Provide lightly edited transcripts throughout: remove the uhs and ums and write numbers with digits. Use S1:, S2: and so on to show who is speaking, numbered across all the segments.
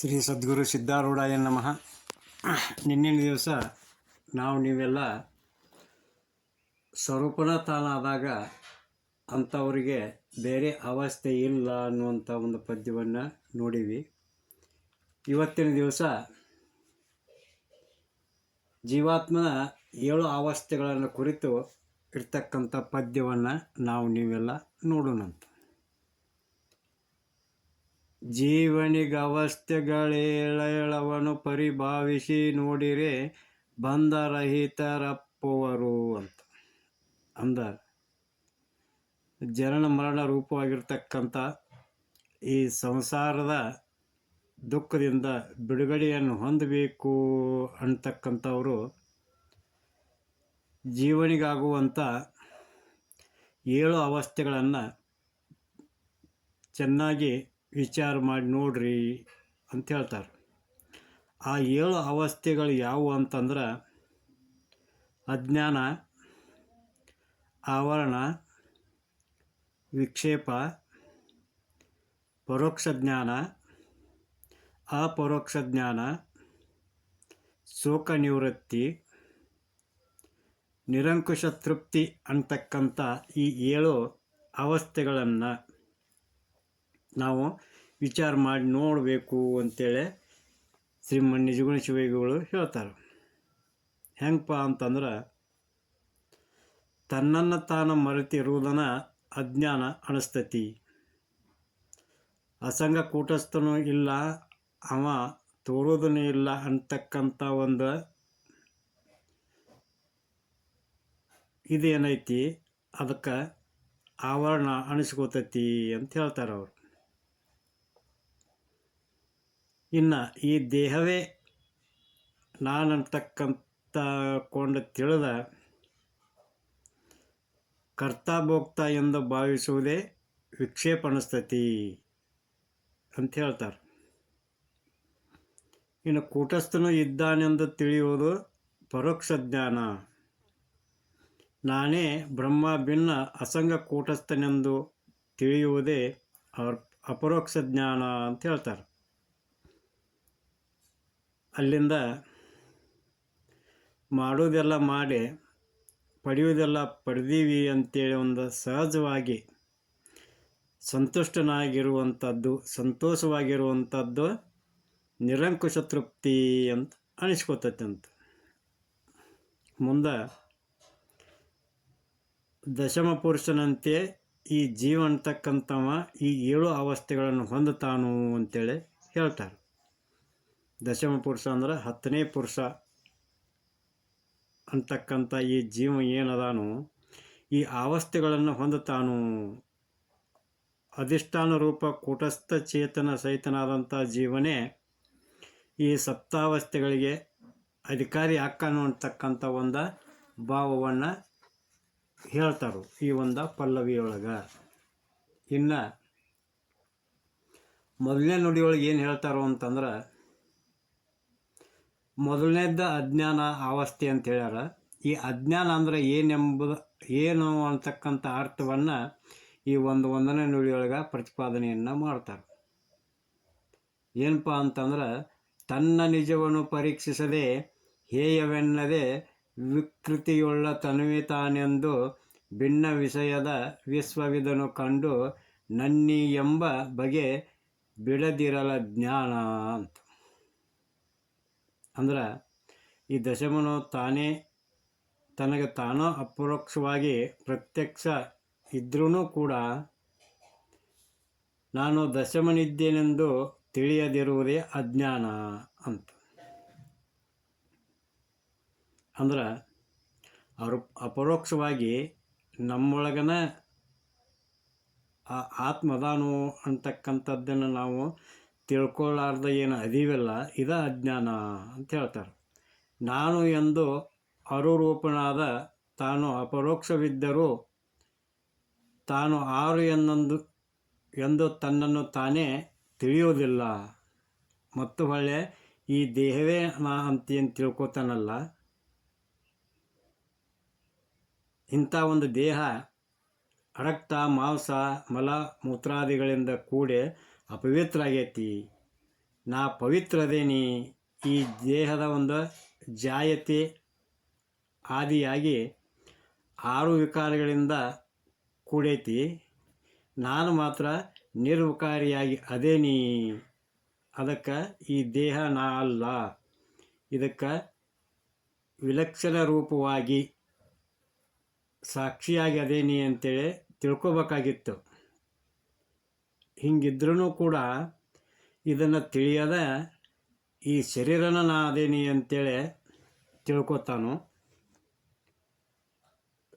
S1: ಶ್ರೀ ಸದ್ಗುರು ಸಿದ್ಧಾರೂಢಾಯ ನಮಃ. ನಿನ್ನಿನ ದಿವಸ ನೀವೆಲ್ಲ ಸ್ವರೂಪನ ತಾನಾದಾಗ ಅಂಥವರಿಗೆ ಬೇರೆ ಅವಸ್ಥೆ ಇಲ್ಲ ಅನ್ನುವಂಥ ಒಂದು ಪದ್ಯವನ್ನು ನೋಡಿವಿ. ಇವತ್ತಿನ ದಿವಸ ಜೀವಾತ್ಮನ 7 ಅವಸ್ಥೆಗಳನ್ನು ಕುರಿತು ಇರ್ತಕ್ಕಂಥ ಪದ್ಯವನ್ನು ನೀವೆಲ್ಲ ನೋಡೋಣಂತ. ಜೀವನಿಗವಸ್ಥೆಗಳೇಳವನು ಪರಿಭಾವಿಸಿ ನೋಡಿರೆ ಬಂಧರಹಿತರಪ್ಪುವರು ಅಂತ ಜನನ ಮರಣ ರೂಪವಾಗಿರ್ತಕ್ಕಂಥ ಈ ಸಂಸಾರದ ದುಃಖದಿಂದ ಬಿಡುಗಡೆಯನ್ನು ಹೊಂದಬೇಕು ಅಂತಕ್ಕಂಥವರು ಜೀವನಿಗಾಗುವಂಥ 7 ಅವಸ್ಥೆಗಳನ್ನು ಚೆನ್ನಾಗಿ ವಿಚಾರ ಮಾಡಿ ನೋಡ್ರಿ ಅಂತ ಹೇಳ್ತಾರೆ. ಆ 7 ಅವಸ್ಥೆಗಳು ಯಾವುವು ಅಂತಂದ್ರೆ ಅಜ್ಞಾನ, ಆವರಣ, ವಿಕ್ಷೇಪ, ಪರೋಕ್ಷ ಜ್ಞಾನ, ಅಪರೋಕ್ಷ ಜ್ಞಾನ, ಶೋಕ ನಿವೃತ್ತಿ, ನಿರಂಕುಶ ತೃಪ್ತಿ ಅಂತಕ್ಕಂಥ ಈ 7 ಅವಸ್ಥೆಗಳನ್ನು ನಾವು ವಿಚಾರ ಮಾಡಿ ನೋಡಬೇಕು ಅಂತೇಳಿ ಶ್ರೀಮನ್ ನಿಜಗುಣ ಶಿವಯೋಗಿಗಳು ಹೇಳ್ತಾರೆ. ಹೆಂಗಪ್ಪ ಅಂತಂದ್ರೆ ತನ್ನನ್ನು ತಾನು ಮರೆತಿರುವುದನ್ನು ಅಜ್ಞಾನ ಅನಿಸ್ತತಿ. ಅಸಂಗ ಕೂಟಸ್ಥನೂ ಇಲ್ಲ, ಅವ ತೋರೋದೂ ಇಲ್ಲ ಅಂತಕ್ಕಂಥ ಒಂದು ಇದೇನೈತಿ ಅದಕ್ಕೆ ಆವರಣ ಅನಿಸ್ಕೋತೈತಿ ಅಂತ ಹೇಳ್ತಾರೆ ಅವರು. ಇನ್ನು ಈ ದೇಹವೇ ನಾನಂತಕ್ಕಂಥ ಕೊಂಡು ತಿಳಿದ ಕರ್ತಾಭೋಕ್ತ ಎಂದು ಭಾವಿಸುವುದೇ ವಿಕ್ಷೇಪ ಅನಿಸ್ತತಿ ಅಂತ ಹೇಳ್ತಾರೆ. ಇನ್ನು ಕೂಟಸ್ಥನು ಇದ್ದಾನೆಂದು ತಿಳಿಯುವುದು ಪರೋಕ್ಷ ಜ್ಞಾನ. ನಾನೇ ಬ್ರಹ್ಮ ಭಿನ್ನ ಅಸಂಗ ಕೂಟಸ್ಥನೆಂದು ತಿಳಿಯುವುದೇ ಅಪರೋಕ್ಷ ಜ್ಞಾನ ಅಂತ ಹೇಳ್ತಾರೆ. ಅಲ್ಲಿಂದ ಮಾಡೋದೆಲ್ಲ ಮಾಡಿ ಪಡೆಯುವುದೆಲ್ಲ ಪಡೆದೀವಿ ಅಂತೇಳಿ ಒಂದು ಸಹಜವಾಗಿ ಸಂತುಷ್ಟನಾಗಿರುವಂಥದ್ದು, ಸಂತೋಷವಾಗಿರುವಂಥದ್ದು ನಿರಂಕುಶ ತೃಪ್ತಿ ಅಂತ ಅನಿಸ್ಕೋತೈತಂತ. ಮುಂದೆ ದಶಮ ಪುರುಷನಂತೆ ಈ ಜೀವ ಅಂತಕ್ಕಂಥವ ಈ 7 ಅವಸ್ಥೆಗಳನ್ನು ಹೊಂದುತ್ತಾನು ಅಂತೇಳಿ ಹೇಳ್ತಾರೆ. ದಶಮ ಪುರುಷ ಅಂದ್ರೆ 10ನೇ ಪುರುಷ ಅಂತಕ್ಕಂಥ ಈ ಜೀವ ಏನದಾನು ಈ ಅವಸ್ಥೆಗಳನ್ನು ಹೊಂದುತ್ತಾನು. ಅಧಿಷ್ಠಾನ ರೂಪ ಕೂಟಸ್ಥ ಚೇತನ ಸಹಿತನಾದಂಥ ಜೀವನೇ ಈ ಸಪ್ತಾವಸ್ಥೆಗಳಿಗೆ ಅಧಿಕಾರಿ ಹಾಕನು ಅಂತಕ್ಕಂಥ ಒಂದು ಭಾವವನ್ನು ಹೇಳ್ತಾರೆ ಈ ಒಂದು ಪಲ್ಲವಿಯೊಳಗೆ. ಇನ್ನು ಮೊದಲನೇ ನುಡಿಯೊಳಗೆ ಏನು ಹೇಳ್ತಾರೋ ಅಂತಂದ್ರೆ ಮೊದಲನೇದ್ದು ಅಜ್ಞಾನ ಅವಸ್ಥೆ ಅಂತ ಹೇಳ್ಯಾರ. ಈ ಅಜ್ಞಾನ ಅಂದರೆ ಏನು ಅಂತಕ್ಕಂಥ ಅರ್ಥವನ್ನು ಈ 1ನೇ ನುಡಿಯೊಳಗೆ ಪ್ರತಿಪಾದನೆಯನ್ನು ಮಾಡ್ತಾರೆ. ಏನಪ್ಪ ಅಂತಂದ್ರೆ ತನ್ನ ನಿಜವನ್ನು ಪರೀಕ್ಷಿಸದೆ ಹೇಯವೆನ್ನದೆ ವಿಕೃತಿಯುಳ್ಳ ತನುವೆ ತಾನೆಂದು ಭಿನ್ನ ವಿಷಯದ ವಿಶ್ವವಿದನು ಕಂಡು ನನ್ನಿ ಎಂಬ ಬಗೆ ಬಿಡದಿರಲ ಜ್ಞಾನ ಅಂತ. ಅಂದ್ರೆ ಈ ದಶಮನು ತನಗೆ ತಾನೋ ಅಪರೋಕ್ಷವಾಗಿ ಪ್ರತ್ಯಕ್ಷ ಇದ್ರೂ ಕೂಡ ನಾನು ದಶಮನಿದ್ದೇನೆಂದು ತಿಳಿಯದಿರುವುದೇ ಅಜ್ಞಾನ ಅಂತ. ಅಂದ್ರೆ ಅವರು ಅಪರೋಕ್ಷವಾಗಿ ನಮ್ಮೊಳಗನ ಆ ಆತ್ಮದಾನು ಅಂತಕ್ಕಂಥದ್ದನ್ನು ನಾವು ತಿಳ್ಕೊಳ್ಳಾರ್ದ ಏನು ಅದೀವಲ್ಲ ಇದು ಅಜ್ಞಾನ ಅಂತ ಹೇಳ್ತಾರೆ. ನಾನು ಎಂದು ಅರುರೂಪನಾದ ತಾನು ಅಪರೋಕ್ಷವಿದ್ದರೂ ತಾನು ಆರು ಎಂದು ತನ್ನನ್ನು ತಾನೇ ತಿಳಿಯೋದಿಲ್ಲ. ಮತ್ತು ಹೊಳ್ಳೆ ಈ ದೇಹವೇ ನಾ ಅಂತೇನು ತಿಳ್ಕೊತಾನಲ್ಲ, ಇಂಥ ಒಂದು ದೇಹ ರಕ್ತ ಮಾಂಸ ಮಲ ಮೂತ್ರಾದಿಗಳಿಂದ ಕೂಡಿ ಅಪವಿತ್ರ ಆಗೈತಿ. ನಾ ಪವಿತ್ರದೇನಿ. ಈ ದೇಹದ ಒಂದು ಜಾಯತೆ ಆದಿಯಾಗಿ 6 ವಿಕಾರಗಳಿಂದ ಕೂಡೈತಿ. ನಾನು ಮಾತ್ರ ನಿರ್ವಿಕಾರಿಯಾಗಿ ಅದೇನಿ. ಅದಕ್ಕೆ ಈ ದೇಹ ನಾ ಅಲ್ಲ. ಇದಕ್ಕೆ ವಿಲಕ್ಷಣ ರೂಪವಾಗಿ ಸಾಕ್ಷಿಯಾಗಿ ಅದೇನಿ ಅಂತೇಳಿ ತಿಳ್ಕೊಬೇಕಾಗಿತ್ತು. ಹಿಂಗಿದ್ರೂ ಕೂಡ ಇದನ್ನು ತಿಳಿಯದ ಈ ಶರೀರನ ನಾ ಅದೇನಿ ಅಂತೇಳಿ ತಿಳ್ಕೊತಾನು.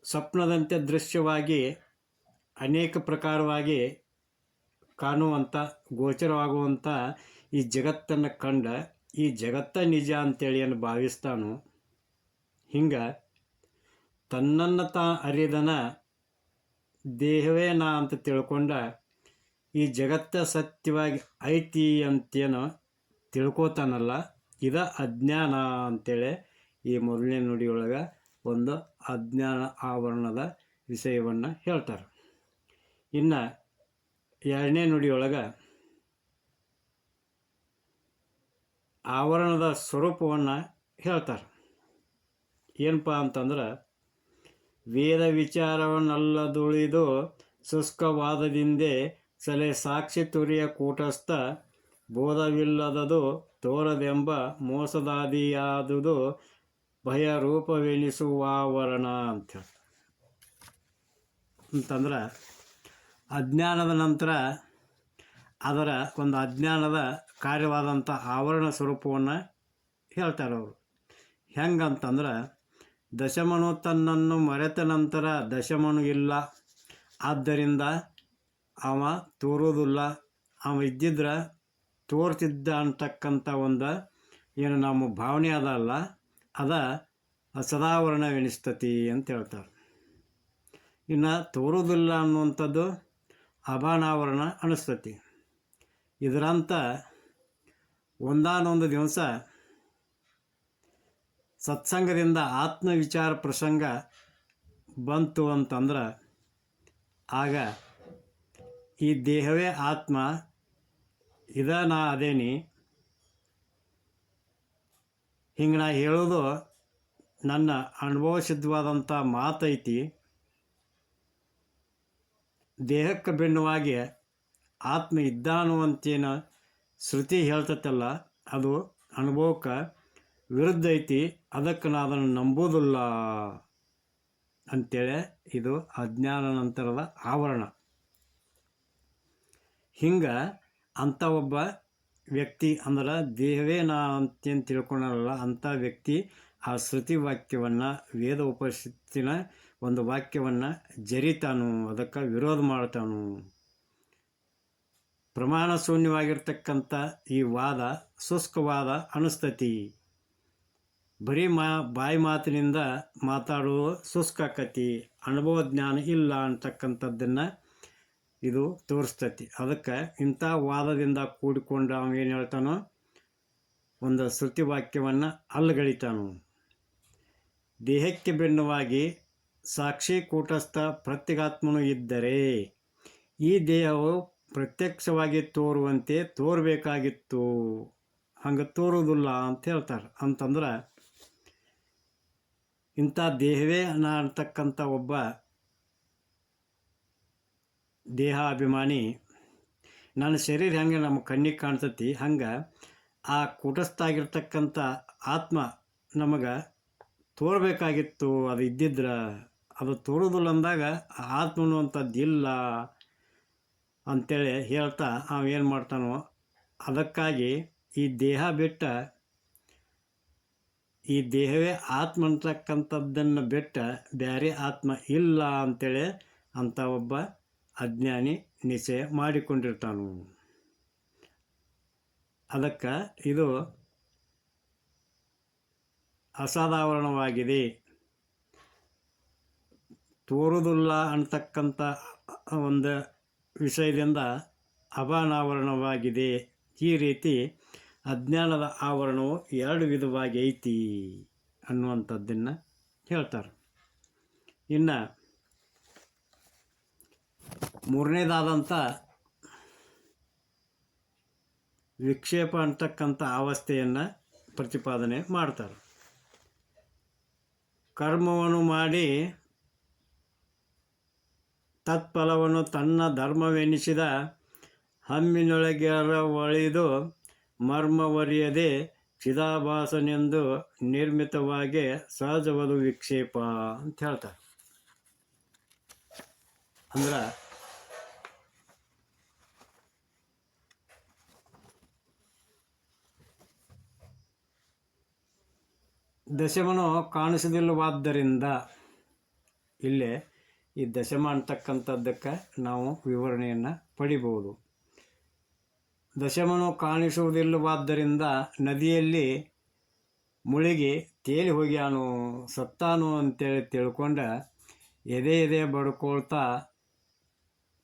S1: ಸ್ವಪ್ನದಂತೆ ದೃಶ್ಯವಾಗಿ ಅನೇಕ ಪ್ರಕಾರವಾಗಿ ಕಾಣುವಂಥ ಗೋಚರವಾಗುವಂಥ ಈ ಜಗತ್ತನ್ನು ಕಂಡ ಈ ಜಗತ್ತ ನಿಜ ಅಂತೇಳಿ ಏನು ಭಾವಿಸ್ತಾನು. ಹಿಂಗೆ ತನ್ನನ್ನು ಅರಿದನ ದೇಹವೇ ನಾ ಅಂತ ತಿಳ್ಕೊಂಡ ಈ ಜಗತ್ತ ಸತ್ಯವಾಗಿ ಐತಿ ಅಂತೇನು ತಿಳ್ಕೊತಾನಲ್ಲ, ಇದ ಅಜ್ಞಾನ ಅಂತೇಳಿ ಈ ಮೊದಲನೇ ನುಡಿಯೊಳಗೆ ಒಂದು ಅಜ್ಞಾನ ಆವರಣದ ವಿಷಯವನ್ನು ಹೇಳ್ತಾರೆ. ಇನ್ನು ಎರಡನೇ ನುಡಿಯೊಳಗೆ ಆವರಣದ ಸ್ವರೂಪವನ್ನು ಹೇಳ್ತಾರೆ. ಏನಪ್ಪ ಅಂತಂದ್ರೆ, ವೇದ ವಿಚಾರವನ್ನಲ್ಲದುಳಿದು ಶುಷ್ಕವಾದದಿಂದೆ ಸಲೆ ಸಾಕ್ಷಿ ತುರಿಯ ಕೂಟಸ್ಥ ಬೋಧವಿಲ್ಲದದು ತೋರದೆಂಬ ಮೋಸದಾದಿಯಾದುದು ಭಯರೂಪವೆನಿಸುವಾವರಣ ಅಂತಂದ್ರೆ, ಅಜ್ಞಾನದ ನಂತರ ಅದರ ಒಂದು ಅಜ್ಞಾನದ ಕಾರ್ಯವಾದಂಥ ಆವರಣ ಸ್ವರೂಪವನ್ನು ಹೇಳ್ತಾರೆ ಅವರು. ಹೆಂಗಂತಂದ್ರೆ, ದಶಮನು ತನ್ನನ್ನು ಮರೆತ ನಂತರ ದಶಮನು ಇಲ್ಲ, ಆದ್ದರಿಂದ ಅವ ತೋರೋದಿಲ್ಲ. ಅವ ಇದ್ದಿದ್ರೆ ತೋರ್ತಿದ್ದ ಅಂತಕ್ಕಂಥ ಒಂದು ಏನು ನಮ್ಮ ಭಾವನೆ ಅದಲ್ಲ, ಅದ ಸದಾವರಣವೆನಿಸ್ತತಿ ಅಂತ ಹೇಳ್ತಾರೆ. ಇನ್ನು ತೋರೋದಿಲ್ಲ ಅನ್ನುವಂಥದ್ದು ಅಭಾನಾವರಣ ಅನಿಸ್ತತಿ. ಇದರಂತ ಒಂದಾನೊಂದು ದಿವಸ ಸತ್ಸಂಗದಿಂದ ಆತ್ಮವಿಚಾರ ಪ್ರಸಂಗ ಬಂತು ಅಂತಂದ್ರೆ, ಆಗ ಈ ದೇಹವೇ ಆತ್ಮ, ಇದ ನಾ ಅದೇನಿ. ಹಿಂಗೆ ನಾ ಹೇಳೋದು ನನ್ನ ಅನುಭವ ಸಿದ್ಧವಾದಂಥ ಮಾತೈತಿ. ದೇಹಕ್ಕೆ ಭಿನ್ನವಾಗಿ ಆತ್ಮ ಇದ್ದಾನುವಂತೇನು ಶ್ರುತಿ ಹೇಳ್ತತ್ತಲ್ಲ, ಅದು ಅನುಭವಕ್ಕೆ ವಿರುದ್ಧ ಐತಿ. ಅದಕ್ಕೆ ನಾ ಅದನ್ನು ನಂಬೋದಿಲ್ಲ ಅಂಥೇಳಿ ಇದು ಅಜ್ಞಾನ ನಂತರದ ಆವರಣ. ಹಿಂಗೆ ಅಂಥ ಒಬ್ಬ ವ್ಯಕ್ತಿ ಅಂದ್ರೆ ದೇಹವೇ ನಾ ಅಂತೇನು ತಿಳ್ಕೊಳ್ಳಲ್ಲ ಅಂಥ ವ್ಯಕ್ತಿ ಆ ಶ್ರುತಿ ವಾಕ್ಯವನ್ನು, ವೇದ ಉಪನಿಷತ್ತಿನ ಒಂದು ವಾಕ್ಯವನ್ನು ಜರಿತಾನು, ಅದಕ್ಕೆ ವಿರೋಧ ಮಾಡ್ತಾನು. ಪ್ರಮಾಣ ಶೂನ್ಯವಾಗಿರ್ತಕ್ಕಂಥ ಈ ವಾದ ಶುಷ್ಕವಾದ ಅನಿಸ್ತತಿ. ಬರೀ ಬಾಯಿ ಮಾತಿನಿಂದ ಮಾತಾಡೋದು ಶುಷ್ಕಾಕತಿ, ಅನುಭವ ಜ್ಞಾನ ಇಲ್ಲ ಅಂತಕ್ಕಂಥದ್ದನ್ನು ಇದು ತೋರಿಸ್ತತಿ. ಅದಕ್ಕೆ ಇಂಥ ವಾದದಿಂದ ಕೂಡಿಕೊಂಡು ಅವನೇನು ಹೇಳ್ತಾನೋ, ಒಂದು ಶ್ರುತಿ ವಾಕ್ಯವನ್ನು ಅಲ್ಲಗಳಿತಾನು. ದೇಹಕ್ಕೆ ಭಿನ್ನವಾಗಿ ಸಾಕ್ಷಿ ಕೂಟಸ್ಥ ಪ್ರತ್ಯಗಾತ್ಮನು ಇದ್ದರೆ ಈ ದೇಹವು ಪ್ರತ್ಯಕ್ಷವಾಗಿ ತೋರುವಂತೆ ತೋರಬೇಕಾಗಿತ್ತು, ಹಂಗೆ ತೋರುವುದಿಲ್ಲ ಅಂತ ಹೇಳ್ತಾರೆ. ಅಂತಂದ್ರೆ, ಇಂಥ ದೇಹವೇ ನಾ ಅಂತಕ್ಕಂಥ ಒಬ್ಬ ದೇಹಾಭಿಮಾನಿ, ನನ್ನ ಶರೀರ ಹೆಂಗೆ ನಮ್ಮ ಕಣ್ಣಿಗೆ ಕಾಣ್ತತಿ, ಹಂಗೆ ಆ ಕೂಟಸ್ಥಾಗಿರ್ತಕ್ಕಂಥ ಆತ್ಮ ನಮಗೆ ತೋರಬೇಕಾಗಿತ್ತು. ಅದು ಇದ್ದಿದ್ರೆ, ಅದು ತೋರೋದಿಲ್ಲ ಅಂದಾಗ ಆತ್ಮನು ಅಂಥದ್ದು ಇಲ್ಲ ಅಂಥೇಳಿ ಹೇಳ್ತಾ ಅವೇನು ಮಾಡ್ತಾನೋ, ಅದಕ್ಕಾಗಿ ಈ ದೇಹ ಬಿಟ್ಟ, ಈ ದೇಹವೇ ಆತ್ಮ ಅಂತಕ್ಕಂಥದ್ದನ್ನು ಬಿಟ್ಟ ಬೇರೆ ಆತ್ಮ ಇಲ್ಲ ಅಂಥೇಳಿ ಅಂಥ ಒಬ್ಬ ಅಜ್ಞಾನಿ ನಿಶ್ಚಯ ಮಾಡಿಕೊಂಡಿರ್ತಾನು. ಅದಕ್ಕೆ ಇದು ಅಸಾಧಾರಣವಾಗಿದೆ. ತೋರುವುದಿಲ್ಲ ಅಂತಕ್ಕಂಥ ಒಂದು ವಿಷಯದಿಂದ ಅಭಾನಾವರಣವಾಗಿದೆ. ಈ ರೀತಿ ಅಜ್ಞಾನದ ಆವರಣವು 2 ವಿಧವಾಗಿ ಐತಿ ಅನ್ನುವಂಥದ್ದನ್ನು ಹೇಳ್ತಾರೆ. ಇನ್ನು ಮೂರನೇದಾದಂಥ ವಿಕ್ಷೇಪ ಅಂತಕ್ಕಂಥ ಅವಸ್ಥೆಯನ್ನು ಪ್ರತಿಪಾದನೆ ಮಾಡ್ತಾರೆ. ಕರ್ಮವನ್ನು ಮಾಡಿ ತತ್ಫಲವನ್ನು ತನ್ನ ಧರ್ಮವೆನಿಸಿದ ಹಮ್ಮಿನೊಳಗೆರ ಒಳಿದು ಮರ್ಮವರಿಯದೆ ಚಿದಾಭಾಸನೆಂದು ನಿರ್ಮಿತವಾಗಿ ಸಹಜವಾದ ವಿಕ್ಷೇಪ ಅಂತ ಹೇಳ್ತಾರೆ. ಅಂದ್ರೆ ದಶಮನು ಕಾಣಿಸದಿಲ್ಲವಾದ್ದರಿಂದ ಇಲ್ಲೇ ಈ ದಶಮ ಅಂತಕ್ಕಂಥದ್ದಕ್ಕೆ ನಾವು ವಿವರಣೆಯನ್ನು ಪಡಿಬೋದು. ದಶಮನು ಕಾಣಿಸುವುದಿಲ್ಲವಾದ್ದರಿಂದ ನದಿಯಲ್ಲಿ ಮುಳುಗಿ ತೇಲಿ ಹೋಗ್ಯಾನು, ಸತ್ತಾನು ಅಂತೇಳಿ ತಿಳ್ಕೊಂಡ ಎದೆ ಬಡ್ಕೊಳ್ತಾ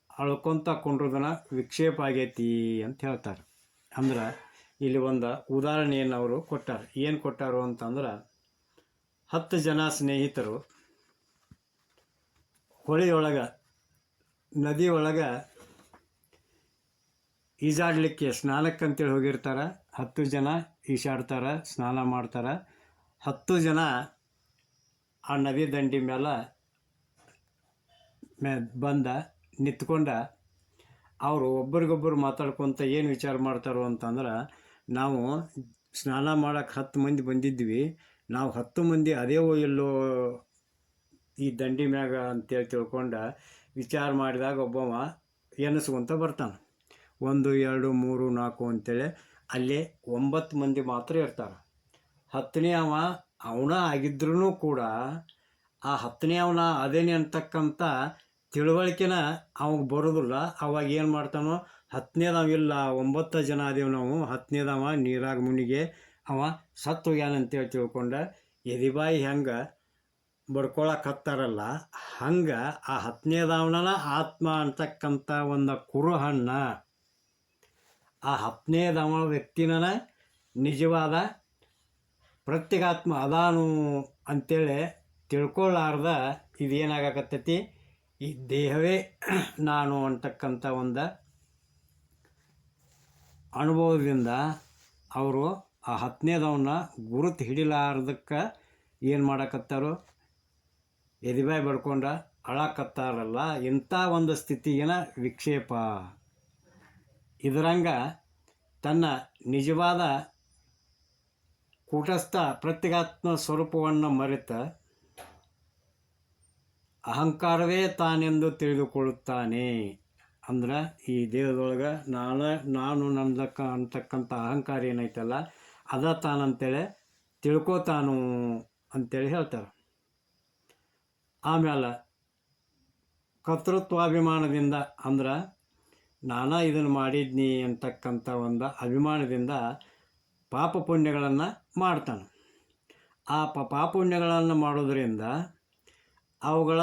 S1: ಅಳ್ಕೊತ ಕುಂಡ್ರದನ ವಿಕ್ಷೇಪ ಆಗೈತಿ ಅಂತ ಹೇಳ್ತಾರೆ. ಅಂದ್ರೆ ಇಲ್ಲಿ ಒಂದು ಉದಾಹರಣೆಯನ್ನು ಅವರು ಕೊಟ್ಟಾರೆ. ಏನು ಕೊಟ್ಟಾರು ಅಂತಂದ್ರೆ, 10 ಜನ ಸ್ನೇಹಿತರು ಹೊಳೆಯೊಳಗೆ ನದಿಯೊಳಗೆ ಈಜಾಡಲಿಕ್ಕೆ ಸ್ನಾನಕ್ಕಂತೇಳಿ ಹೋಗಿರ್ತಾರೆ. 10 ಜನ ಈಜಾಡ್ತಾರೆ, ಸ್ನಾನ ಮಾಡ್ತಾರೆ. 10 ಜನ ಆ ನದಿ ದಂಡಿ ಮೇಲೆ ಬಂದ ನಿಂತ್ಕೊಂಡ ಅವರು ಒಬ್ರಿಗೊಬ್ಬರು ಮಾತಾಡ್ಕೊತ ಏನು ವಿಚಾರ ಮಾಡ್ತಾರೋ ಅಂತಂದ್ರೆ, ನಾವು ಸ್ನಾನ ಮಾಡೋಕ್ಕೆ 10 ಮಂದಿ ಬಂದಿದ್ವಿ, ನಾವು 10 ಮಂದಿ ಅದೇವೋ ಇಲ್ಲೋ ಈ ದಂಡಿ ಮ್ಯಾಗ ಅಂತೇಳಿ ತಿಳ್ಕೊಂಡ ವಿಚಾರ ಮಾಡಿದಾಗ ಒಬ್ಬವ ಎನಿಸ್ಕೊಂತ ಬರ್ತಾನೆ. 1 2 3 4 ಅಂತೇಳಿ ಅಲ್ಲಿ 9 ಮಂದಿ ಮಾತ್ರ ಇರ್ತಾರೆ. 10ನೇ ಅವನ ಆಗಿದ್ರೂ ಕೂಡ ಆ 10ನೇ ಅವನ ಅದೇನೆ ಅಂತಕ್ಕಂಥ ತಿಳುವಳಿಕೆನ ಅವಾಗ ಬರೋದಿಲ್ಲ. ಅವಾಗ ಏನು ಮಾಡ್ತಾನೋ, 10ನೇದವ ಇಲ್ಲ 9 ಜನ ಅದೇವು ನಾವು, 10ನೇದವ ನೀರಾಗ ಮುನಿಗೆ ಅವ ಸತ್ತು ಹೋಗ್ಯಾನಂತೇಳಿ ತಿಳ್ಕೊಂಡ ಎದಿಬಾಯಿ ಹೆಂಗೆ ಬಡ್ಕೊಳಕತ್ತಾರಲ್ಲ, ಹಂಗೆ ಆ 10ನೇದವನ ಆತ್ಮ ಅಂತಕ್ಕಂಥ ಒಂದು ಕುರುಹಣ್ಣ ಆ 10ನೇದವ ವ್ಯಕ್ತಿನ ನಿಜವಾದ ಪ್ರತ್ಯೇಗಾತ್ಮ ಅದಾನು ಅಂತೇಳಿ ತಿಳ್ಕೊಳ್ಳಾರ್ದ ಇದೇನಾಗಕತ್ತೈತಿ, ಈ ದೇಹವೇ ನಾನು ಅಂತಕ್ಕಂಥ ಒಂದು ಅನುಭವದಿಂದ ಅವರು ಆ 10ನೇದವನ್ನ ಗುರುತು ಹಿಡಿಲಾರ್ದಕ್ಕೆ ಏನು ಮಾಡಕತ್ತಾರೋ, ಎದಿಬಾಯಿ ಬಡ್ಕೊಂಡ ಅಳಕತ್ತಾರಲ್ಲ, ಇಂಥ ಒಂದು ಸ್ಥಿತಿಗಿನ ವಿಕ್ಷೇಪ. ಇದರಂಗ ತನ್ನ ನಿಜವಾದ ಕೂಟಸ್ಥ ಪ್ರತ್ಯೇಗಾತ್ಮ ಸ್ವರೂಪವನ್ನು ಮರೆತ ಅಹಂಕಾರವೇ ತಾನೆಂದು ತಿಳಿದುಕೊಳ್ಳುತ್ತಾನೆ. ಅಂದ್ರೆ ಈ ದೇಹದೊಳಗೆ ನಾನು ನಂದಕ್ಕ ಅಂತಕ್ಕಂಥ ಅಹಂಕಾರ ಏನೈತಲ್ಲ ಅದ ತಾನಂತೇಳಿ ತಿಳ್ಕೋತಾನು ಅಂತೇಳಿ ಹೇಳ್ತಾರೆ. ಆಮೇಲೆ ಕರ್ತೃತ್ವಾಭಿಮಾನದಿಂದ ಅಂದ್ರೆ ನಾನು ಇದನ್ನು ಮಾಡಿದ್ನಿ ಅಂತಕ್ಕಂಥ ಒಂದು ಅಭಿಮಾನದಿಂದ ಪಾಪ ಪುಣ್ಯಗಳನ್ನು ಮಾಡ್ತಾನೆ. ಆ ಪಾಪ ಪುಣ್ಯಗಳನ್ನು ಮಾಡೋದರಿಂದ ಅವುಗಳ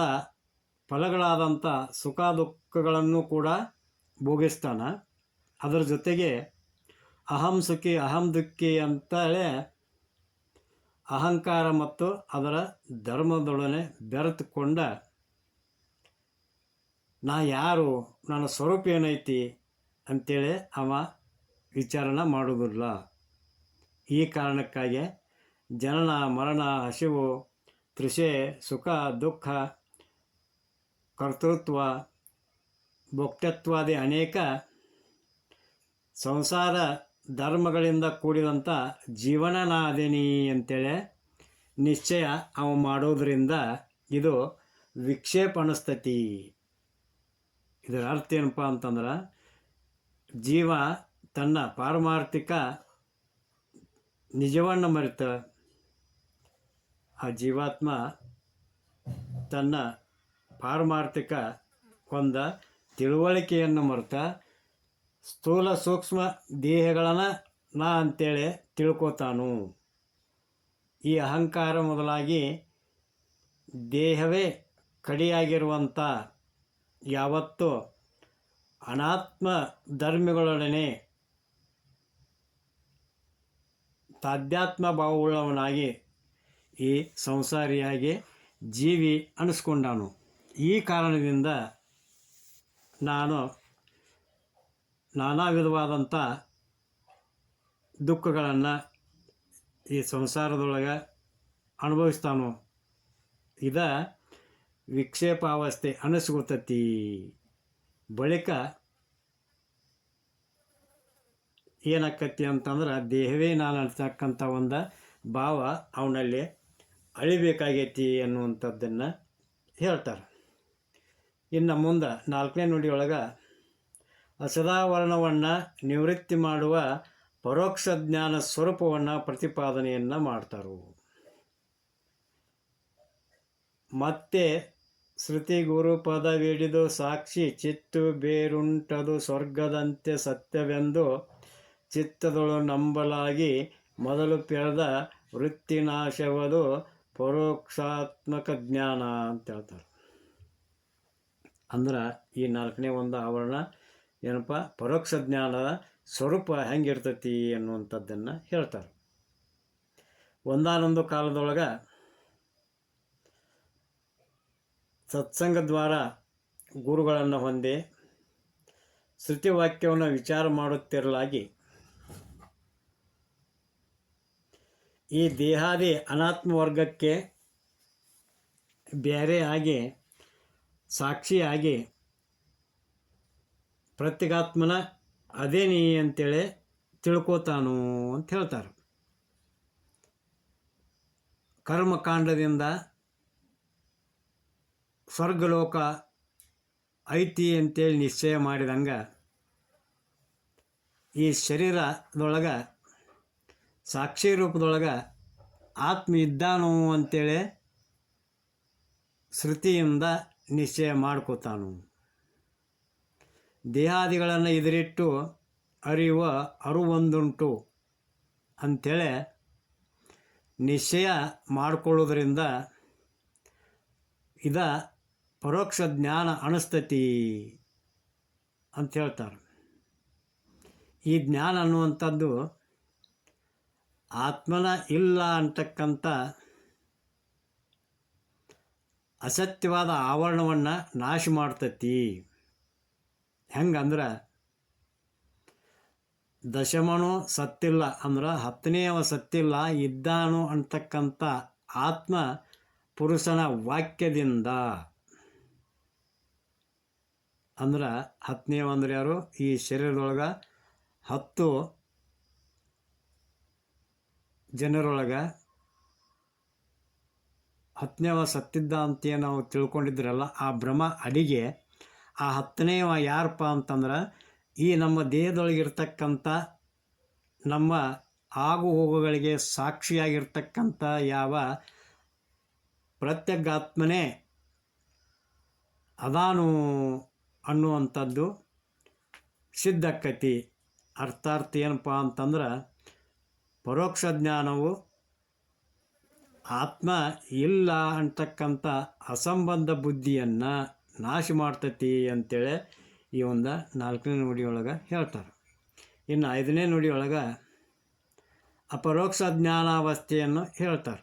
S1: ಫಲಗಳಾದಂಥ ಸುಖ ದುಃಖಗಳನ್ನು ಕೂಡ ಭೋಗಿಸ್ತಾನೆ. ಅದರ ಜೊತೆಗೆ ಅಹಂ ಸುಖಿ ಅಹಂ ದುಃಖಿ ಅಂತೇಳಿ ಅಹಂಕಾರ ಮತ್ತು ಅದರ ಧರ್ಮದೊಡನೆ ಬೆರೆತುಕೊಂಡ ನಾ ಯಾರು, ನನ್ನ ಸ್ವರೂಪ ಏನೈತಿ ಅಂಥೇಳಿ ಅವ ವಿಚಾರಣೆ ಮಾಡೋದಿಲ್ಲ. ಈ ಕಾರಣಕ್ಕಾಗಿ ಜನನ ಮರಣ, ಹಸಿವು, ತೃಷೆ, ಸುಖ ದುಃಖ, ಕರ್ತೃತ್ವ, ಭೋಕ್ತತ್ವಾದಿ ಅನೇಕ ಸಂಸಾರ ಧರ್ಮಗಳಿಂದ ಕೂಡಿದಂಥ ಜೀವನ ನಾ ಅದೇನಿ ಅಂತೇಳಿ ನಿಶ್ಚಯ ಅವ ಮಾಡೋದ್ರಿಂದ ಇದು ವಿಕ್ಷೇಪ ಅನಿಸ್ತತಿ. ಇದರ ಅರ್ಥ ಏನಪ್ಪ ಅಂತಂದ್ರೆ, ಜೀವ ತನ್ನ ಪಾರಮಾರ್ಥಿಕ ನಿಜವನ್ನು ಮರೆತ ಆ ಜೀವಾತ್ಮ ತನ್ನ ಪಾರಮಾರ್ಥಿಕ ಒಂದು ತಿಳುವಳಿಕೆಯನ್ನು ಮರೆತ ಸ್ಥೂಲ ಸೂಕ್ಷ್ಮ ದೇಹಗಳನ್ನು ನಾ ಅಂತೇಳಿ ತಿಳ್ಕೊತಾನು. ಈ ಅಹಂಕಾರ ಮೊದಲಾಗಿ ದೇಹವೇ ಕಡಿಯಾಗಿರುವಂಥ ಯಾವತ್ತೂ ಅನಾತ್ಮ ಧರ್ಮಿಗಳೊಡನೆ ತಾಧ್ಯಾತ್ಮ ಭಾವವುಳ್ಳವನಾಗಿ ಈ ಸಂಸಾರಿಯಾಗಿ ಜೀವಿ ಅನಿಸ್ಕೊಂಡಾನು. ಈ ಕಾರಣದಿಂದ ನಾನು ನಾನಾ ವಿಧವಾದಂಥ ದುಃಖಗಳನ್ನು ಈ ಸಂಸಾರದೊಳಗೆ ಅನುಭವಿಸ್ತಾನೋ ಇದ ವಿಕ್ಷೇಪಾವಸ್ಥೆ ಅನಿಸ್ಕೊತತಿ. ಬಳಿಕ ಏನಾಕತಿ ಅಂತಂದ್ರೆ ದೇಹವೇ ನಾನು ಅಂತಕ್ಕಂಥ ಒಂದು ಭಾವ ಅವನಲ್ಲಿ ಅಳಿಬೇಕಾಗೈತಿ ಅನ್ನುವಂಥದ್ದನ್ನು ಹೇಳ್ತಾರೆ. ಇನ್ನು ಮುಂದೆ 4ನೇ ನುಡಿಯೊಳಗೆ ಅಸದಾವರಣವನ್ನು ನಿವೃತ್ತಿ ಮಾಡುವ ಪರೋಕ್ಷ ಜ್ಞಾನ ಸ್ವರೂಪವನ್ನು ಪ್ರತಿಪಾದನೆಯನ್ನು ಮಾಡ್ತಾರೆ. ಮತ್ತೆ ಶ್ರುತಿ ಗುರು ಪದವಿಡಿದು ಸಾಕ್ಷಿ ಚಿತ್ತು ಬೇರುಂಟದು ಸ್ವರ್ಗದಂತೆ ಸತ್ಯವೆಂದು ಚಿತ್ತದೊಳು ನಂಬಲಾಗಿ ಮೊದಲು ಪೆಳೆದ ವೃತ್ತಿನಾಶವದು ಪರೋಕ್ಷಾತ್ಮಕ ಜ್ಞಾನ ಅಂತ ಹೇಳ್ತಾರೆ. ಅಂದ್ರೆ ಈ 4ನೇ ಒಂದು ಆವರಣ ಏನಪ್ಪ, ಪರೋಕ್ಷ ಜ್ಞಾನದ ಸ್ವರೂಪ ಹೆಂಗಿರ್ತೈತಿ ಅನ್ನುವಂಥದ್ದನ್ನು ಹೇಳ್ತಾರೆ. ಒಂದಾನೊಂದು ಕಾಲದೊಳಗೆ ಸತ್ಸಂಗ ದ್ವಾರ ಗುರುಗಳನ್ನು ಹೊಂದಿ ಶ್ರುತಿವಾಕ್ಯವನ್ನು ವಿಚಾರ ಮಾಡುತ್ತಿರಲಾಗಿ ಈ ದೇಹಾದಿ ಅನಾತ್ಮ ವರ್ಗಕ್ಕೆ ಬೇರೆ ಆಗಿ ಸಾಕ್ಷಿಯಾಗಿ ಪ್ರತ್ಯೇಗಾತ್ಮನ ಅದೇ ನೀ ಅಂತೇಳಿ ತಿಳ್ಕೋತಾನು ಅಂತ ಹೇಳ್ತಾರೆ. ಕರ್ಮಕಾಂಡದಿಂದ ಸ್ವರ್ಗಲೋಕ ಐತಿ ಅಂತೇಳಿ ನಿಶ್ಚಯ ಮಾಡಿದಂಗೆ ಈ ಶರೀರದೊಳಗೆ ಸಾಕ್ಷಿ ರೂಪದೊಳಗೆ ಆತ್ಮ ಇದ್ದಾನು ಅಂತೇಳಿ ಶ್ರುತಿಯಿಂದ ನಿಶ್ಚಯ ಮಾಡ್ಕೋತಾನು. ದೇಹಾದಿಗಳನ್ನು ಎದುರಿಟ್ಟು ಅರಿಯುವ ಅರುವೊಂದುಂಟು ಅಂಥೇಳಿ ನಿಶ್ಚಯ ಮಾಡಿಕೊಳ್ಳೋದ್ರಿಂದ ಇದ ಪರೋಕ್ಷ ಜ್ಞಾನ ಅನಿಸ್ತತಿ ಅಂತ ಹೇಳ್ತಾರೆ. ಈ ಜ್ಞಾನ ಅನ್ನುವಂಥದ್ದು ಆತ್ಮನ ಇಲ್ಲ ಅಂತಕ್ಕಂಥ ಅಸತ್ಯವಾದ ಆವರಣವನ್ನು ನಾಶ ಮಾಡ್ತತಿ. ಹೆಂಗಂದ್ರೆ ದಶಮನು ಸತ್ತಿಲ್ಲ ಅಂದ್ರೆ 10ನೇವ ಸತ್ತಿಲ್ಲ ಇದ್ದಾನು ಅಂತಕ್ಕಂಥ ಆತ್ಮ ಪುರುಷನ ವಾಕ್ಯದಿಂದ. ಅಂದ್ರೆ 10ನೇವ ಅಂದ್ರೆ ಯಾರು? ಈ ಶರೀರದೊಳಗೆ 10 ಜನರೊಳಗೆ 10ನೇವ ಸತ್ತಿದ್ದ ಅಂತೇನು ನಾವು ತಿಳ್ಕೊಂಡಿದ್ರಲ್ಲ, ಆ ಭ್ರಮ ಅಡಿಗೆ ಆ 10ನೇವ ಯಾರಪ್ಪ ಅಂತಂದ್ರೆ ಈ ನಮ್ಮ ದೇಹದೊಳಗಿರ್ತಕ್ಕಂಥ ನಮ್ಮ ಆಗು ಹೋಗುಗಳಿಗೆ ಸಾಕ್ಷಿಯಾಗಿರ್ತಕ್ಕಂಥ ಯಾವ ಪ್ರತ್ಯಗಾತ್ಮನೇ ಅದಾನು ಅನ್ನುವಂಥದ್ದು ಸಿದ್ಧಕ್ಕತಿ. ಅರ್ಥಾರ್ಥ ಏನಪ್ಪ ಅಂತಂದ್ರೆ ಪರೋಕ್ಷ ಜ್ಞಾನವು ಆತ್ಮ ಇಲ್ಲ ಅಂತಕ್ಕಂಥ ಅಸಂಬಂಧ ಬುದ್ಧಿಯನ್ನು ನಾಶ ಮಾಡ್ತತಿ ಅಂತೇಳಿ ಈ ಒಂದು 4ನೇ ನುಡಿಯೊಳಗೆ ಹೇಳ್ತಾರೆ. ಇನ್ನು 5ನೇ ನುಡಿಯೊಳಗೆ ಅಪರೋಕ್ಷ ಜ್ಞಾನಾವಸ್ಥೆಯನ್ನು ಹೇಳ್ತಾರೆ.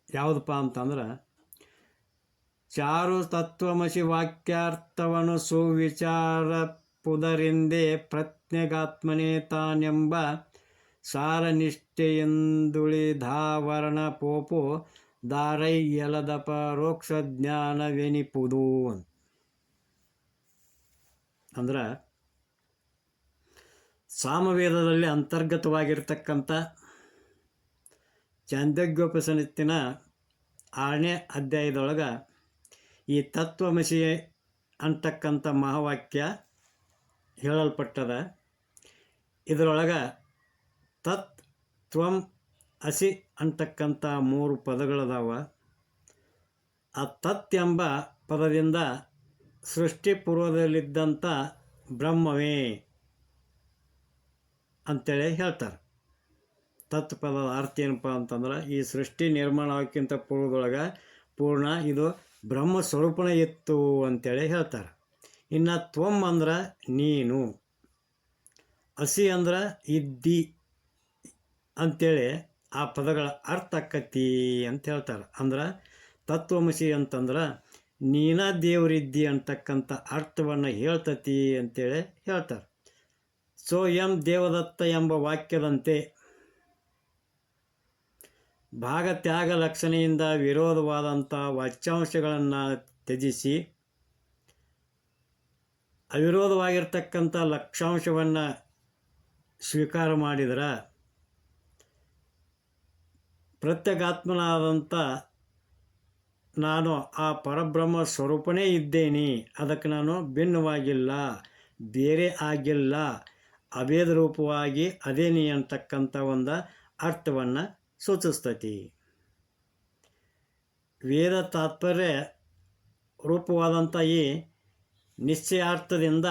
S1: ಯಾವುದಪ್ಪ ಅಂತಂದ್ರೆ ಚಾರು ತತ್ವಮಸಿ ವಾಕ್ಯಾರ್ಥವನ್ನು ಸುವಿಚಾರ ಪುದರಿಂದೇ ಪ್ರಜ್ಞೆಗಾತ್ಮನೇ ತಾನೆಂಬ ಸಾರನಿಷ್ಠೆಯೆಂದುಳಿದಾವರಣ ಪೋಪು ದಾರೈಯಲದ ಪರೋಕ್ಷ ಜ್ಞಾನವೆನಿಪುದು ಅಂದ್ರೆ ಸಾಮವೇದದಲ್ಲಿ ಅಂತರ್ಗತವಾಗಿರ್ತಕ್ಕಂಥ ಚಾಂದೋಗ್ಯೋಪನಿಷತ್ತಿನ 6ನೇ ಅಧ್ಯಾಯದೊಳಗೆ ಈ ತತ್ವಮಸಿ ಅಂತಕ್ಕಂಥ ಮಹಾವಾಕ್ಯ ಹೇಳಲ್ಪಟ್ಟದ. ಇದರೊಳಗೆ ತತ್ ತ್ವಂ ಅಸಿ ಅಂತಕ್ಕಂಥ 3 ಪದಗಳದಾವ. ಆ ತತ್ ಎಂಬ ಪದದಿಂದ ಸೃಷ್ಟಿ ಪೂರ್ವದಲ್ಲಿದ್ದಂಥ ಬ್ರಹ್ಮವೇ ಅಂತೇಳಿ ಹೇಳ್ತಾರೆ. ತತ್ ಪದದ ಅರ್ಥ ಏನಪ್ಪ ಅಂತಂದ್ರೆ ಈ ಸೃಷ್ಟಿ ನಿರ್ಮಾಣ ಆಗೋಕ್ಕಿಂತ ಪೂರ್ವದೊಳಗೆ ಪೂರ್ಣ ಇದು ಬ್ರಹ್ಮ ಸ್ವರೂಪನೇ ಇತ್ತು ಅಂತೇಳಿ ಹೇಳ್ತಾರೆ. ಇನ್ನು ತ್ವಂ ಅಂದ್ರೆ ನೀನು, ಅಸಿ ಅಂದ್ರೆ ಇದ್ದಿ ಅಂಥೇಳಿ ಆ ಪದಗಳ ಅರ್ಥ ಆಕ್ಕತಿ ಅಂತ ಹೇಳ್ತಾರೆ. ಅಂದ್ರೆ ತತ್ವಮಸಿ ಅಂತಂದ್ರೆ ನೀನ ದೇವರಿದ್ದಿ ಅಂತಕ್ಕಂಥ ಅರ್ಥವನ್ನು ಹೇಳ್ತತಿ ಅಂತೇಳಿ ಹೇಳ್ತಾರೆ. ಸೋಯಂ ದೇವದತ್ತ ಎಂಬ ವಾಕ್ಯದಂತೆ ಭಾಗತ್ಯಾಗ ಲಕ್ಷಣೆಯಿಂದ ವಿರೋಧವಾದಂಥ ವಾಚ್ಯಾಂಶಗಳನ್ನು ತ್ಯಜಿಸಿ ಅವಿರೋಧವಾಗಿರ್ತಕ್ಕಂಥ ಲಕ್ಷಾಂಶವನ್ನು ಸ್ವೀಕಾರ ಮಾಡಿದರೆ ಪ್ರತ್ಯೇಗಾತ್ಮನಾದಂಥ ನಾನು ಆ ಪರಬ್ರಹ್ಮ ಸ್ವರೂಪನೇ ಇದ್ದೇನೆ, ಅದಕ್ಕೆ ನಾನು ಭಿನ್ನವಾಗಿಲ್ಲ, ಬೇರೆ ಆಗಿಲ್ಲ, ಅಭೇದ ರೂಪವಾಗಿ ಅದೇನಿ ಅಂತಕ್ಕಂಥ ಒಂದು ಅರ್ಥವನ್ನು ಸೂಚಿಸ್ತೈತಿ. ವೇದ ತಾತ್ಪರ್ಯ ರೂಪವಾದಂಥ ಈ ನಿಶ್ಚಯಾರ್ಥದಿಂದ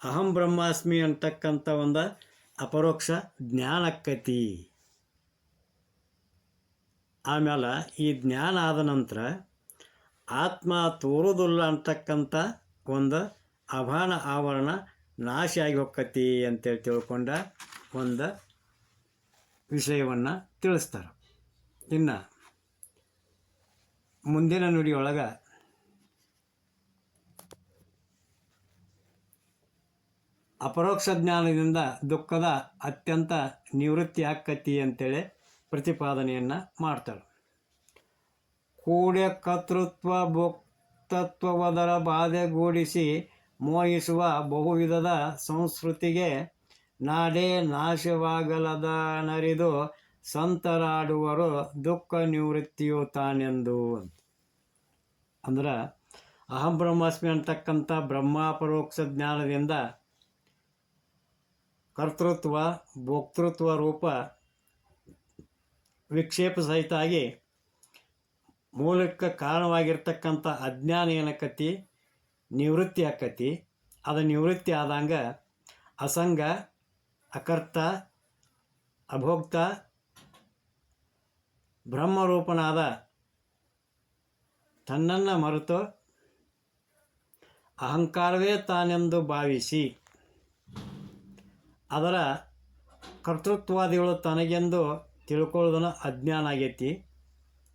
S1: ಅಹಂ ಬ್ರಹ್ಮಾಸ್ಮಿ ಅಂತಕ್ಕಂಥ ಒಂದು ಅಪರೋಕ್ಷ ಜ್ಞಾನಕ್ಕತಿ. ಆಮೇಲೆ ಈ ಜ್ಞಾನ ಆದ ನಂತರ ಆತ್ಮ ತೋರುವುದಿಲ್ಲ ಅಂತಕ್ಕಂಥ ಒಂದು ಅಭಾನ ಆವರಣ ನಾಶ ಆಗಿ ಹೋಕ್ಕತಿ ಅಂತೇಳಿ ತಿಳ್ಕೊಂಡ ಒಂದು ವಿಷಯವನ್ನು ತಿಳಿಸ್ತಾರೆ. ಇನ್ನು ಮುಂದಿನ ನುಡಿಯೊಳಗೆ ಅಪರೋಕ್ಷ ಜ್ಞಾನದಿಂದ ದುಃಖದ ಅತ್ಯಂತ ನಿವೃತ್ತಿ ಆಕ್ಕತಿ ಅಂತೇಳಿ ಪ್ರತಿಪಾದನೆಯನ್ನು ಮಾಡ್ತಾರೆ. ಕೂಡೆ ಕರ್ತೃತ್ವ ಭೋಕ್ತತ್ವವದರ ಬಾಧೆಗೂಡಿಸಿ ಮೋಹಿಸುವ ಬಹುವಿಧದ ಸಂಸ್ಕೃತಿಗೆ ನಾಡೇ ನಾಶವಾಗಲದ ನರಿದು ಸಂತರಾಡುವರು ದುಃಖ ನಿವೃತ್ತಿಯು ತಾನೆಂದು. ಅಂದ್ರೆ ಅಹಂ ಬ್ರಹ್ಮಾಸ್ಮಿ ಅಂತಕ್ಕಂಥ ಬ್ರಹ್ಮಾಪರೋಕ್ಷ ಜ್ಞಾನದಿಂದ ಕರ್ತೃತ್ವ ಭೋಕ್ತೃತ್ವ ರೂಪ ವಿಕ್ಷೇಪ ಸಹಿತ ಆಗಿ ಮೂಲಕ್ಕೆ ಕಾರಣವಾಗಿರ್ತಕ್ಕಂಥ ಅಜ್ಞಾನ ಏನಕ್ಕತಿ ನಿವೃತ್ತಿ ಆಕ್ಕತಿ. ಅದು ನಿವೃತ್ತಿ ಆದಂಗ ಅಸಂಗ, ಅಕರ್ತ, ಅಭೋಕ್ತ, ಬ್ರಹ್ಮರೂಪನಾದ ತನ್ನನ್ನು ಮರೆತು ಅಹಂಕಾರವೇ ತಾನೆಂದು ಭಾವಿಸಿ ಅದರ ಕರ್ತೃತ್ವಾದಿಗಳು ತನಗೆಂದು ತಿಳ್ಕೊಳ್ಳೋದನ್ನು ಅಜ್ಞಾನ ಆಗೈತಿ.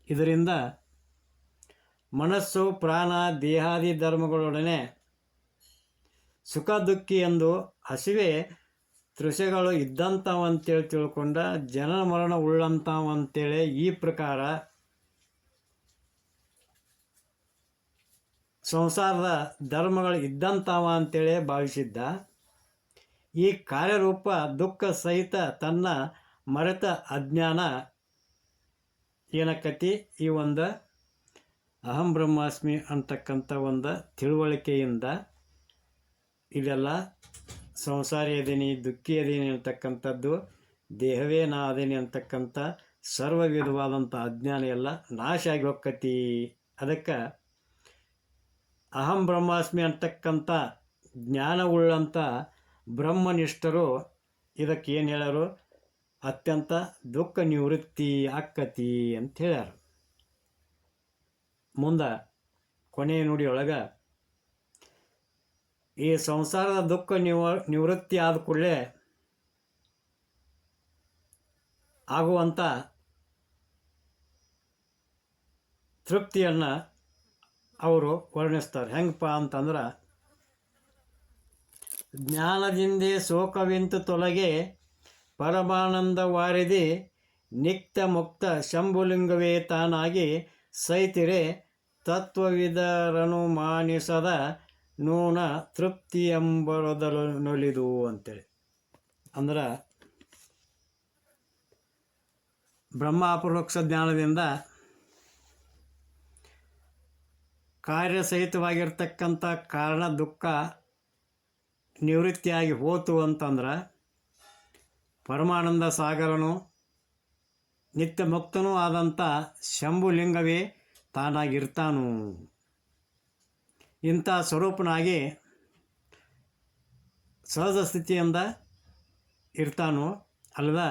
S1: ಇದರಿಂದ ಮನಸ್ಸು ಪ್ರಾಣ ದೇಹಾದಿ ಧರ್ಮಗಳೊಡನೆ ಸುಖ ದುಃಖಿ ಎಂದು ಹಸಿವೆ ತೃಷೆಗಳು ಇದ್ದಂಥವಂತೇಳಿ ತಿಳ್ಕೊಂಡ ಜನನ ಮರಣ ಉಳ್ಳಂಥವಂತೇಳಿ ಈ ಪ್ರಕಾರ ಸಂಸಾರದ ಧರ್ಮಗಳು ಇದ್ದಂಥವ ಅಂತೇಳಿ ಭಾವಿಸಿದ್ದ. ಈ ಕಾರ್ಯರೂಪ ದುಃಖ ಸಹಿತ ತನ್ನ ಮರೆತ ಅಜ್ಞಾನ ಏನಕ್ಕತಿ ಈ ಒಂದು ಅಹಂ ಬ್ರಹ್ಮಾಸ್ಮಿ ಅಂತಕ್ಕಂಥ ಒಂದು ತಿಳುವಳಿಕೆಯಿಂದ ಇದೆಲ್ಲ ಸಂಸಾರಿ ಅದೇನಿ ದುಃಖಿ ಅದೇನಿ ಅಂತಕ್ಕಂಥದ್ದು ದೇಹವೇ ನಾ ಅದೇನಿ ಅಂತಕ್ಕಂಥ ಸರ್ವ ವಿಧವಾದಂಥ ಅಜ್ಞಾನ ಎಲ್ಲ ನಾಶ ಆಗಿ ಹೋಕ್ಕತಿ. ಅದಕ್ಕೆ ಅಹಂ ಬ್ರಹ್ಮಾಸ್ಮಿ ಅಂತಕ್ಕಂಥ ಜ್ಞಾನವುಳ್ಳಂಥ ಬ್ರಹ್ಮನಿಷ್ಠರು ಇದಕ್ಕೆ ಏನು ಹೇಳ್ಯಾರು, ಅತ್ಯಂತ ದುಃಖ ನಿವೃತ್ತಿ ಆಕ್ಕತಿ ಅಂತ ಹೇಳ್ಯಾರ. ಮುಂದೆ ಕೊನೆಯ ನುಡಿಯೊಳಗೆ ಈ ಸಂಸಾರದ ದುಃಖ ನಿವೃತ್ತಿ ಆದ ಕೂಡಲೇ ಆಗುವಂಥ ತೃಪ್ತಿಯನ್ನು ಅವರು ವರ್ಣಿಸ್ತಾರೆ. ಹೆಂಗಪ್ಪ ಅಂತಂದ್ರೆ ಜ್ಞಾನದಿಂದೇ ಶೋಕವಿಂತು ತೊಲಗೆ ಪರಮಾನಂದ ವಾರಿದಿ ನಿತ್ಯ ಮುಕ್ತ ಶಂಭುಲಿಂಗವೇ ತಾನಾಗಿ ಸೈತಿರೆ ತತ್ವವಿದರನು ಮಾನಿಸದ ನೂನ ತೃಪ್ತಿ ಎಂಬರದನೊಲಿದು ಅಂತೇಳಿ. ಅಂದ್ರೆ ಬ್ರಹ್ಮ ಅಪರೋಕ್ಷ ಜ್ಞಾನದಿಂದ ಕಾರ್ಯಸಹಿತವಾಗಿರ್ತಕ್ಕಂಥ ಕಾರಣ ದುಃಖ ನಿವೃತ್ತಿಯಾಗಿ ಹೋತು ಅಂತಂದ್ರೆ ಪರಮಾನಂದ ಸಾಗರನು ನಿತ್ಯ ಮುಕ್ತನೂ ಆದಂಥ ಶಂಭುಲಿಂಗವೇ ತಾನಾಗಿರ್ತಾನು. ಇಂಥ ಸ್ವರೂಪನಾಗಿ ಸಹಜ ಸ್ಥಿತಿಯಿಂದ ಇರ್ತಾನು. ಅಲ್ಲದ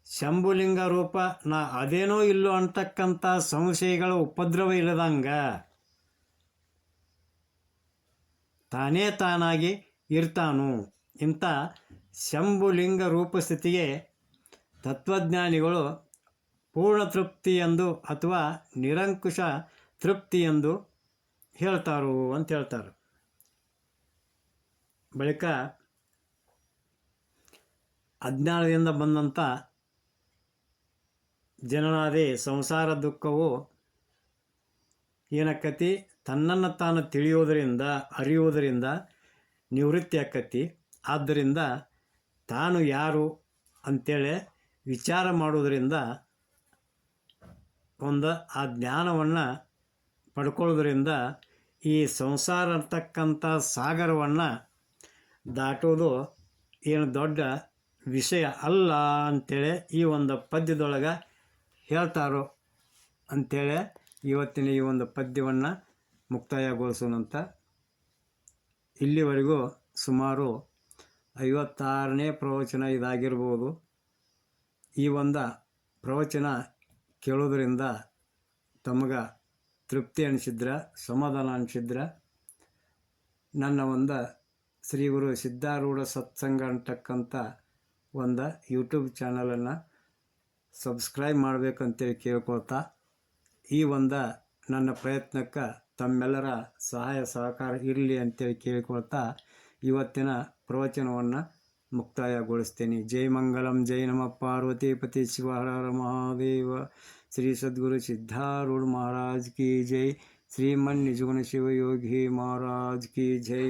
S1: ಶಂಭುಲಿಂಗ ರೂಪ ನಾ ಅದೇನೋ ಇಲ್ಲೋ ಅಂತಕ್ಕಂಥ ಸಂಶಯಗಳ ಉಪದ್ರವ ಇಲ್ಲದಂಗ ತಾನೇ ತಾನಾಗಿ ಇರ್ತಾನು. ಇಂಥ ಶಂಭುಲಿಂಗ ರೂಪಸ್ಥಿತಿಗೆ ತತ್ವಜ್ಞಾನಿಗಳು ಪೂರ್ಣ ತೃಪ್ತಿ ಎಂದು ಅಥವಾ ನಿರಂಕುಶ ತೃಪ್ತಿ ಎಂದು ಹೇಳ್ತಾರು ಅಂತ ಹೇಳ್ತಾರೆ. ಬಳಿಕ ಅಜ್ಞಾನದಿಂದ ಬಂದಂಥ ಜನನಾದಿ ಸಂಸಾರ ದುಃಖವು ಏನಾಕತಿ ತನ್ನನ್ನು ತಾನು ತಿಳಿಯೋದರಿಂದ ಅರಿಯುವುದರಿಂದ ನಿವೃತ್ತಿ ಆಕತಿ. ಆದ್ದರಿಂದ ತಾನು ಯಾರು ಅಂಥೇಳಿ ವಿಚಾರ ಮಾಡುವುದರಿಂದ ಆ ಜ್ಞಾನವನ್ನು ಪಡ್ಕೊಳ್ಳೋದ್ರಿಂದ ಈ ಸಂಸಾರ ಅಂತಕ್ಕಂಥ ಸಾಗರವನ್ನು ದಾಟೋದು ಏನು ದೊಡ್ಡ ವಿಷಯ ಅಲ್ಲ ಅಂಥೇಳಿ ಈ ಒಂದು ಪದ್ಯದೊಳಗೆ ಹೇಳ್ತಾರೋ ಅಂಥೇಳಿ ಇವತ್ತಿನ ಈ ಒಂದು ಪದ್ಯವನ್ನು ಮುಕ್ತಾಯಗೊಳಿಸೋಣಂತ. ಇಲ್ಲಿವರೆಗೂ ಸುಮಾರು 56ನೇ ಪ್ರವಚನ ಇದಾಗಿರ್ಬೋದು. ಈ ಒಂದು ಪ್ರವಚನ ಕೇಳೋದ್ರಿಂದ ತಮಗೆ ತೃಪ್ತಿ ಅನಿಸಿದ್ರೆ, ಸಮಾಧಾನ ಅನಿಸಿದ್ರೆ ನನ್ನ ಒಂದು ಶ್ರೀ ಗುರು ಸಿದ್ಧಾರೂಢ ಸತ್ಸಂಗ ಅಂತಕ್ಕಂಥ ಒಂದು ಯೂಟ್ಯೂಬ್ ಚಾನಲನ್ನು ಸಬ್ಸ್ಕ್ರೈಬ್ ಮಾಡಬೇಕಂತೇಳಿ ಕೇಳ್ಕೊಳ್ತಾ, ಈ ಒಂದು ನನ್ನ ಪ್ರಯತ್ನಕ್ಕೆ ತಮ್ಮೆಲ್ಲರ ಸಹಾಯ ಸಹಕಾರ ಇರಲಿ ಅಂತೇಳಿ ಕೇಳ್ಕೊಳ್ತಾ ಇವತ್ತಿನ ಪ್ರವಚನವನ್ನು ಮುಕ್ತಾಯಗೊಳಿಸ್ತೀನಿ. ಜೈ ಮಂಗಳಂ, ಜೈ ನಮಃ ಪಾರ್ವತೀಪತಿ ಶಿವ ಹರ ಹರ ಮಹಾದೇವ. ಶ್ರೀ ಸದ್ಗುರು ಸಿದ್ಧಾರೂಢ ಮಹಾರಾಜ್ ಕಿ ಜೈ. ಶ್ರೀಮನ್ ನಿಜಗುಣ ಶಿವಯೋಗಿ ಮಹಾರಾಜ್ ಕಿ ಜೈ.